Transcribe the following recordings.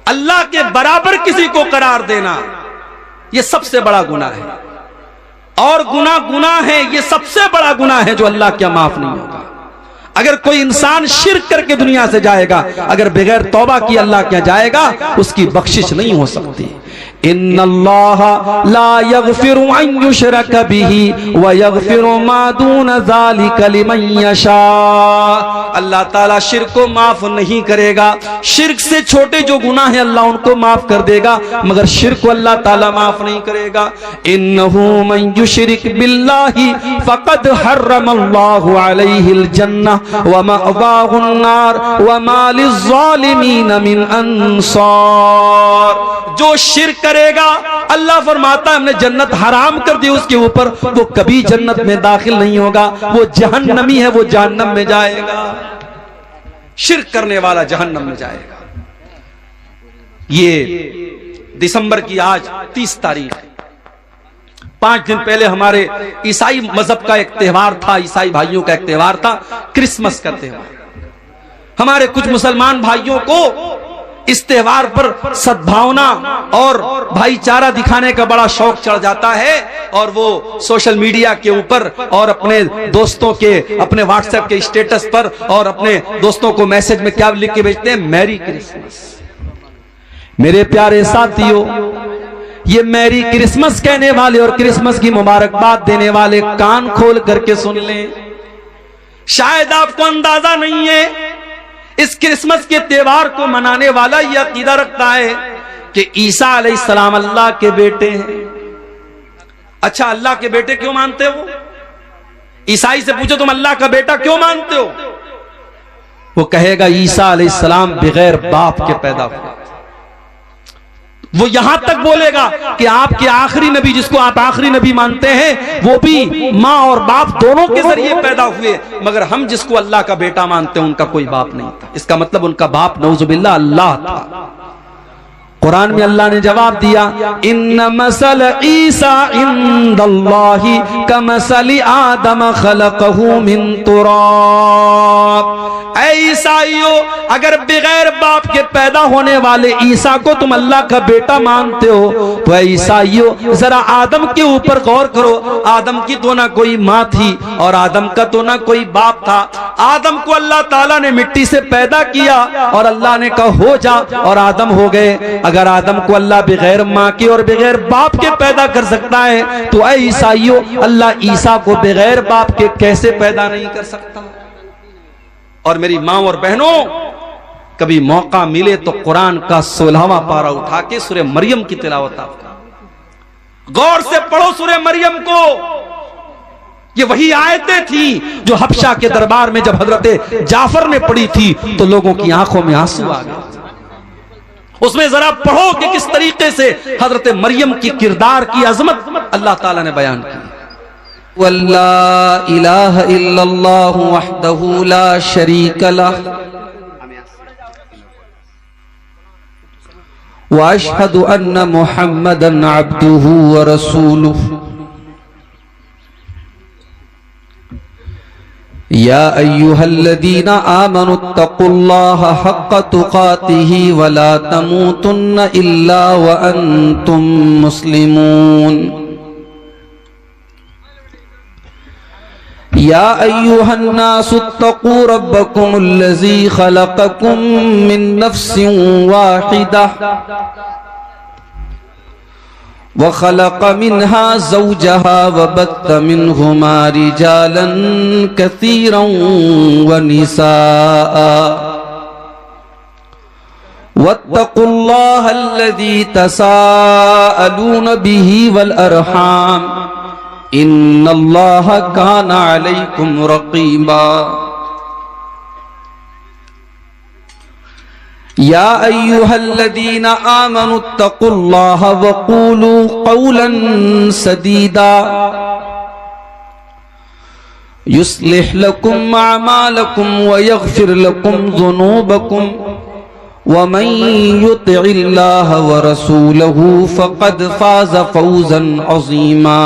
अल्लाह के बराबर किसी को करार देना यह सबसे बड़ा गुनाह है। और गुनाह है, यह सबसे बड़ा गुनाह है जो अल्लाह क्या माफ नहीं होगा। अगर कोई इंसान शिर्क करके दुनिया से जाएगा, अगर बगैर तौबा की अल्लाह क्या जाएगा, उसकी बख्शिश नहीं हो सकती। इन्नल्लाह ला यगफिरु अन युशरक बिही व यगफिरु मा दून ज़ालिका लिमन यशा। अल्लाह ताला शिर्क को माफ नहीं करेगा। शिर्क से छोटे जो गुनाह है अल्लाह उनको माफ कर देगा, मगर शिर्क को अल्लाह ताला माफ नहीं करेगा। इन्नहु मन युशरिक बिल्लाहि फक़द हर्रमल्लाहु अलैहिल जन्नह व मअवाहुन नार व मा लिज़्ज़ालिमीन मिन अंसार। जो शिर्क करेगा अल्लाह फरमाता है हमने जन्नत हराम कर दी उसके ऊपर, वो कभी जन्नत में दाखिल नहीं होगा, वो जहन्नमी है, वो जहन्नम में जाएगा। शिर्क करने वाला जहन्नम में जाएगा। ये दिसंबर की आज 30 तारीख, 5 दिन पहले हमारे ईसाई मजहब का एक त्योहार था, ईसाई भाइयों का एक त्योहार था, क्रिसमस का त्योहार। हमारे कुछ मुसलमान भाइयों को इस त्योहार पर सद्भावना और भाईचारा दिखाने का बड़ा शौक चढ़ जाता है, और वो सोशल मीडिया के ऊपर और अपने दोस्तों के, अपने व्हाट्सएप के स्टेटस पर और अपने दोस्तों को मैसेज में क्या लिख के भेजते हैं, मैरी क्रिसमस। मेरे प्यारे साथियों, ये मैरी क्रिसमस कहने वाले और क्रिसमस की मुबारकबाद देने वाले कान खोल करके सुन लें। शायद आपको अंदाजा नहीं है, इस क्रिसमस के त्योहार को मनाने वाला यह अकीदा रखता है कि ईसा अलैहिस्सलाम अल्लाह के बेटे हैं। अच्छा, अल्लाह के बेटे क्यों मानते हो? ईसाई से पूछो तुम अल्लाह का बेटा क्यों मानते हो? वो कहेगा ईसा अलैहिस्सलाम बगैर बाप के पैदा हुए। वो यहां तक बोलेगा कि आपके आखिरी नबी, जिसको आप आखिरी नबी मानते हैं, वो भी मां और बाप दोनों के जरिए पैदा हुए, मगर हम जिसको अल्लाह का बेटा मानते हैं उनका कोई बाप नहीं था। इसका मतलब उनका बाप नऊजुबिल्लाह अल्लाह था। कुरान में अल्लाह ने जवाब दिया, इन्न मसल ईसा इंदल्लाहि कमसली आदम खलकहू मिन तुराब। ऐ ईसाइयों, अगर बगैर बाप के पैदा होने वाले ईसा को तुम अल्लाह का बेटा मानते हो, तो ऐ ईसाइयों जरा आदम के ऊपर गौर करो। आदम की तो ना कोई माँ थी और आदम का तो ना कोई बाप था। आदम को अल्लाह ताला ने मिट्टी से पैदा किया और अल्लाह ने कहा हो जा, और आदम हो गए। अगर आदम को अल्लाह बगैर माँ के और बगैर बाप के पैदा कर सकता है, तो ऐ ईसाइयों अल्लाह ईसा को बगैर बाप के कैसे पैदा नहीं कर सकता? और मेरी माँ और बहनों, कभी मौका मिले तो कुरान का 16वां पारा उठा के सूरह मरियम की तिलावत आप गौर से पढ़ो। सूरह मरियम को, ये वही आयतें थी जो हबशा के दरबार में जब हजरत जाफर ने पढ़ी थी तो लोगों की आंखों में आंसू आ गए। उसमें जरा पढ़ो कि किस तरीके से हजरत मरियम की किरदार की अजमत अल्लाह ताला ने बयान की। वल्ला इलाहा इल्लल्लाहु वहदहू ला शरीका लह व अशहदु अन्ना मुहम्मदन अब्दुहू व रसूलुहू। या अय्युहल्लज़ीना आमनुत्तक़ुल्लाहा हक़्क़ तुक़ातिही व ला तमूतुन्न इल्ला व अंतुम मुस्लिमून। या अय्युहन्नासुत्तक़ू रब्बकुमुल्लज़ी ख़लक़कुम मिन नफ़्सिन वाहिदह व ख़लक़ मिन्हा ज़ौजहा व बत्त मिन्हुमा रिजालन कसीरन व निसाअ वत्तक़ुल्लाह अल्लज़ी तसाअलून बिही वल अरहाम इन्नल्लाह काना अलैकुम रक़ीबा। या अय्युहल्लज़ीना आमनुत्तक़ुल्लाह वक़ूलू क़ौलन सदीदा युस्लिह लकुम अअमालकुम व यग़फिर लकुम ज़ुनूबकुम व मन युतिइल्लाह व रसूलहू फ़क़द फ़ाज़ फ़ौज़न अज़ीमा।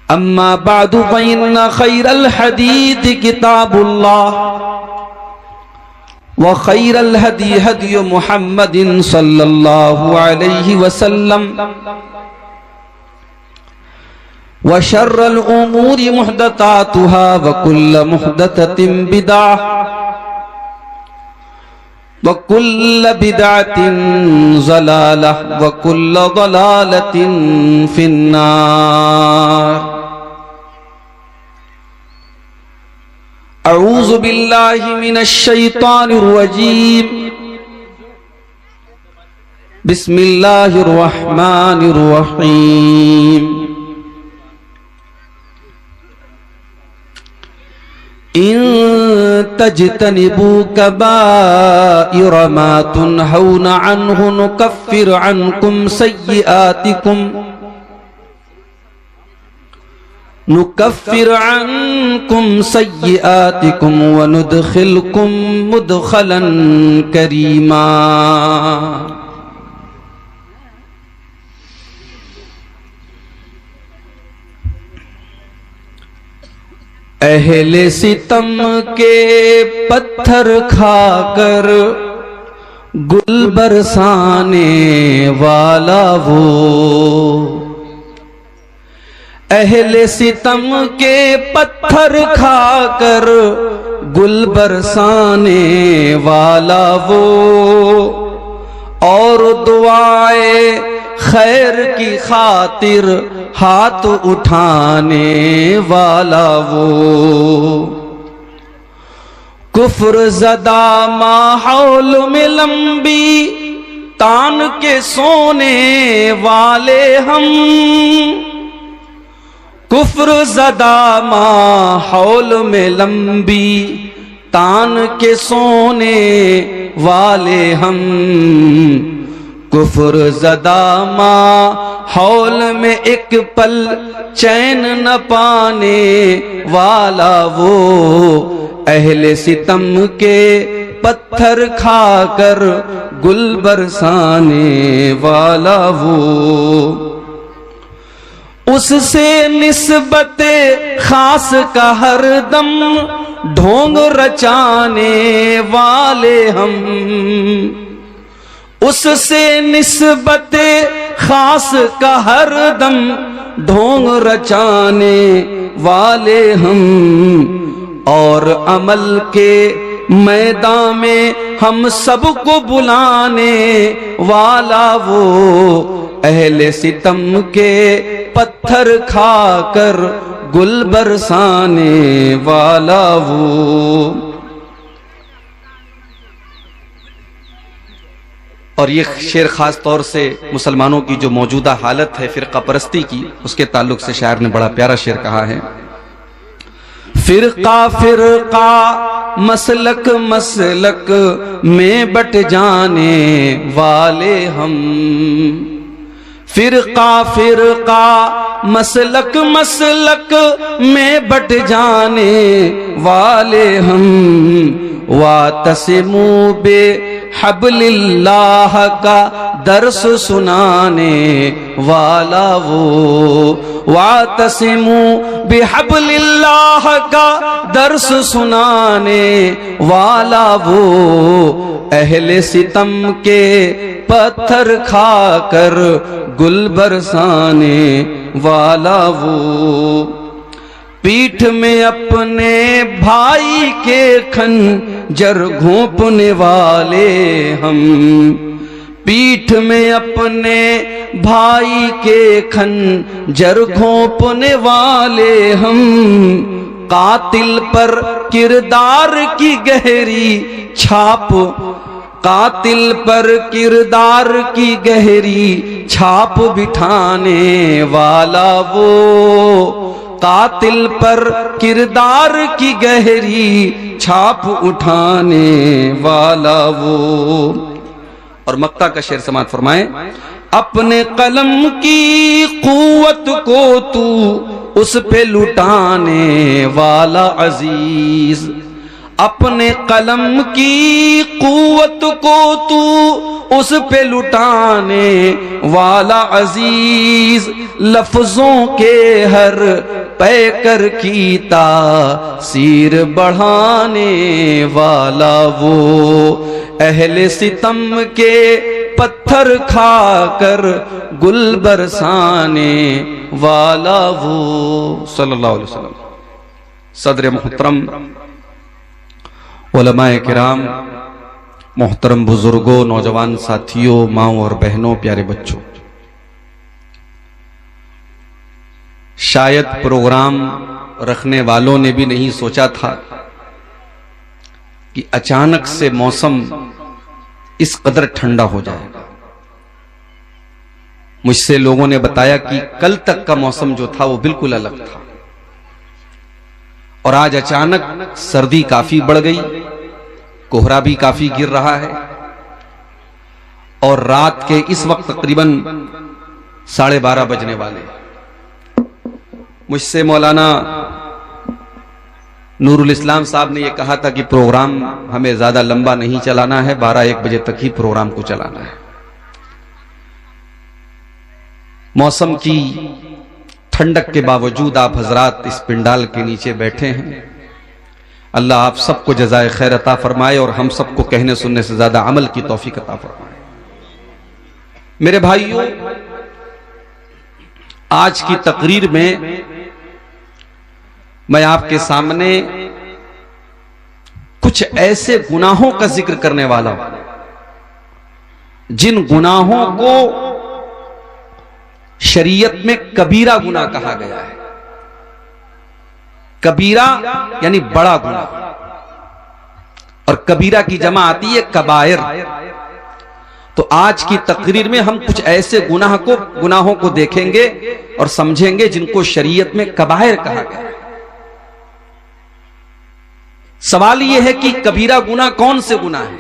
अम्मा बादु फ़इन्न खैरल हदीस किताबुल्लाह व खैरल हदी हदी मुहम्मदिन सल्लल्लाहु अलैहि वसल्लम व शर्रल उमूरि मुहदतातुहा व कुल्ल मुहदततिन बिदअह व कुल्ल बिदअतिन ज़लालह व कुल्ल ज़लालतिन फिन्नार। अऊज़ु बिल्लाहि मिनश शैतानिर रजीम। बिस्मिल्लाहिर रहमानिर रहीम। इन तजतनिबू कबाइर मा तुनहौना अन्हु नुकफ्फिर अन्कुम सय्यिआतिकुम व नुदखिलकुम मुदखलन करीमा। अहले सितम के पत्थर खाकर गुल बरसाने वाला वो, अहले सितम के पत्थर खाकर गुल बरसाने वाला वो, और दुआए खैर की खातिर हाथ उठाने वाला वो, कुफ्र ज़दा माहौल में लंबी तान के सोने वाले हम, कुफ्र ज़दा माहौल में लंबी तान के सोने वाले हम, कुफ्र ज़दा माहौल में एक पल चैन न पाने वाला वो, अहले सितम के पत्थर खाकर गुल बरसाने वाला वो, उससे निस्बते खास का हरदम ढोंग रचाने वाले हम, उससे निस्बते खास का हरदम ढोंग रचाने वाले हम, और अमल के मैदान में हम सबको बुलाने वाला वो, अहले सितम के पत्थर खाकर गुल बरसाने वाला वो। और ये शेर खास तौर से मुसलमानों की जो मौजूदा हालत है फिरका परस्ती की, उसके ताल्लुक से शायर ने बड़ा प्यारा शेर कहा है। फिरका फिरका मसलक मसलक में बट जाने वाले हम, फिरका फिरका मसलक मसलक में बट जाने वाले हम, वातसिमू बे हब्लिल्लाह का दर्स सुनाने वाला वो, वातसिमू बिहब्लिल्लाह का दर्स सुनाने वाला वो, अहले सितम के पत्थर खाकर गुल बरसाने वाला वो, पीठ में अपने भाई के खंजर घोंपने वाले हम, पीठ में अपने भाई के खंजर घोंपने वाले हम, कातिल पर किरदार की गहरी छाप, कातिल पर किरदार की गहरी छाप बिठाने वाला वो, कातिल पर किरदार की गहरी छाप उठाने वाला वो। और मक्का का शेर समात फरमाए, अपने कलम की कुव्वत को तू उस पे लुटाने वाला अजीज, अपने कलम की कुव्वत को तू उस पे लुटाने वाला अजीज, लफ्जों के हर पैकर की तासीर बढ़ाने वाला वो, अहले सितम के पत्थर खाकर गुल बरसाने वाला वो। सल्लल्लाहु अलैहि वसल्लम। सदर मोहतरम, उलमाए किराम, मोहतरम बुजुर्गों, नौजवान साथियों, माओ और बहनों, प्यारे बच्चों, शायद प्रोग्राम रखने वालों ने भी नहीं सोचा था कि अचानक से मौसम इस कदर ठंडा हो जाएगा। मुझसे लोगों ने बताया कि कल तक का मौसम जो था वो बिल्कुल अलग था, और आज अचानक सर्दी काफी बढ़ गई, कोहरा भी काफी गिर रहा है, और रात के इस वक्त तकरीबन 12:30 बजने वाले। मुझसे मौलाना नूरुल इस्लाम साहब ने यह कहा था कि प्रोग्राम हमें ज्यादा लंबा नहीं चलाना है, 12-1 बजे तक ही प्रोग्राम को चलाना है। मौसम की ठंडक के बावजूद आप हजरात इस पिंडाल के नीचे बैठे हैं। अल्लाह आप सबको जज़ाए खैर अता फरमाए और हम सबको कहने सुनने से ज्यादा अमल की तौफीक अता फरमाए। मेरे भाइयों, आज की तकरीर में मैं आपके सामने कुछ ऐसे गुनाहों का जिक्र करने वाला हूं जिन गुनाहों को शरीयत में कबीरा गुनाह कहा गया है। कबीरा यानी बड़ा गुनाह, और कबीरा की जमा आती है कबायर। तो आज की तकरीर में हम कुछ ऐसे गुनाहों को देखेंगे और समझेंगे जिनको शरीयत में कबायर कहा गया है। सवाल यह है कि कबीरा गुनाह कौन से गुनाह है,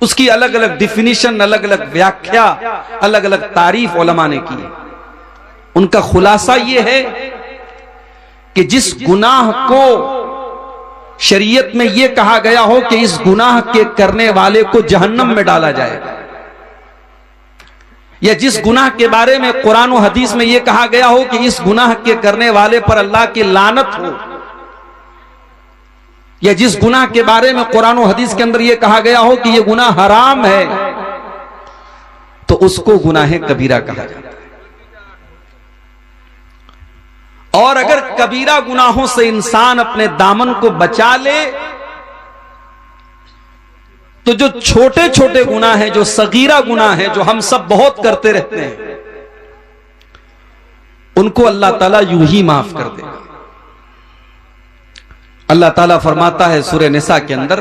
उसकी अलग अलग डिफिनीशन, अलग अलग व्याख्या, अलग अलग तारीफ उलमा ने की। उनका खुलासा यह है कि जिस गुनाह को शरीयत में यह कहा गया हो कि इस गुनाह के करने वाले को जहन्नम में डाला जाएगा, या जिस गुनाह के बारे में कुरान और हदीस में यह कहा गया हो कि इस गुनाह के करने वाले पर अल्लाह की लानत हो, या जिस गुनाह के बारे में कुरान और हदीस के अंदर यह कहा गया हो कि यह गुनाह हराम है, तो उसको गुनाह कबीरा कहा जाता है। और अगर कबीरा गुनाहों से इंसान अपने दामन को बचा ले, तो जो छोटे छोटे गुनाह हैं, जो सगीरा गुनाह हैं, जो हम सब बहुत करते रहते हैं, उनको अल्लाह ताला यूं ही माफ कर देगा। अल्लाह ताला फरमाता है सूरह निसा के अंदर,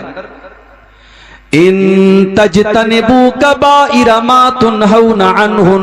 इन तजतनिबू कबाइरा मा तुनहौना अन्हु